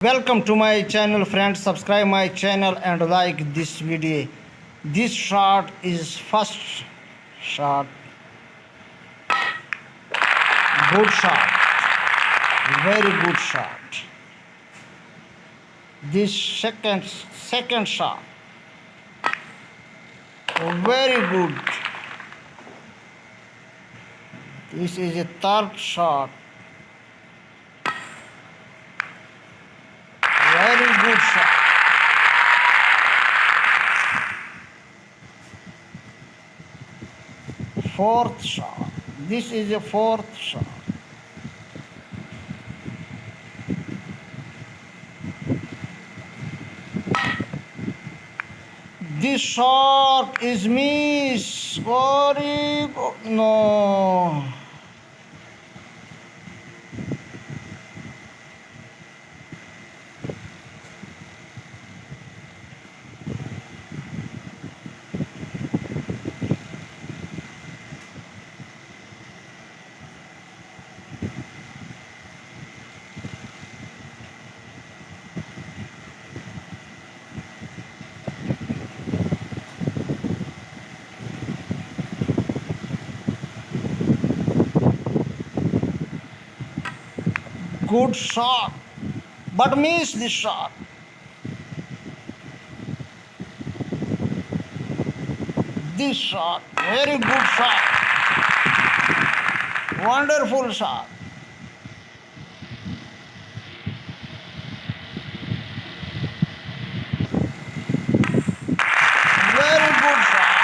Welcome to my channel, friends. Subscribe my channel and like this video. This shot is first shot. Good shot. Very good shot. This second shot. Very good. This is a third shot. Very good shot. Fourth shot. This is a fourth shot. This shot is miss. Very good. No. Good shot, but miss this shot. This shot, very good shot. Wonderful shot. Very good shot.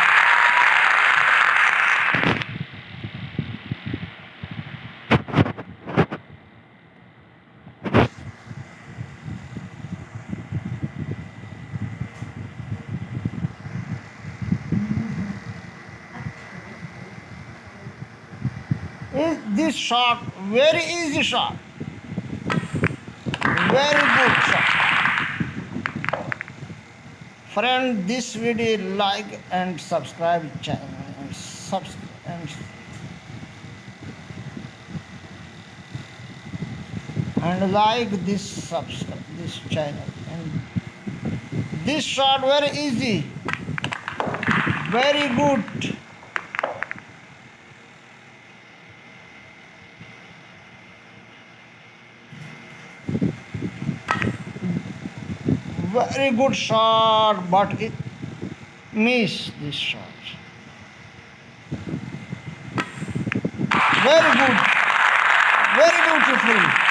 Is this shot very easy shot, very good shot. Friend, this video like and subscribe channel and like this channel. And this shot very easy, very good. Very good shot, but it missed this shot. Very good, very beautiful.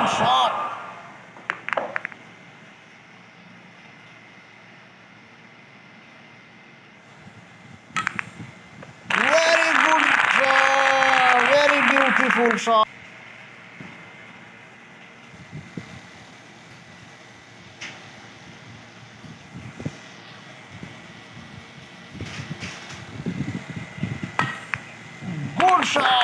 Shot. Very good shot, very beautiful shot. Good shot.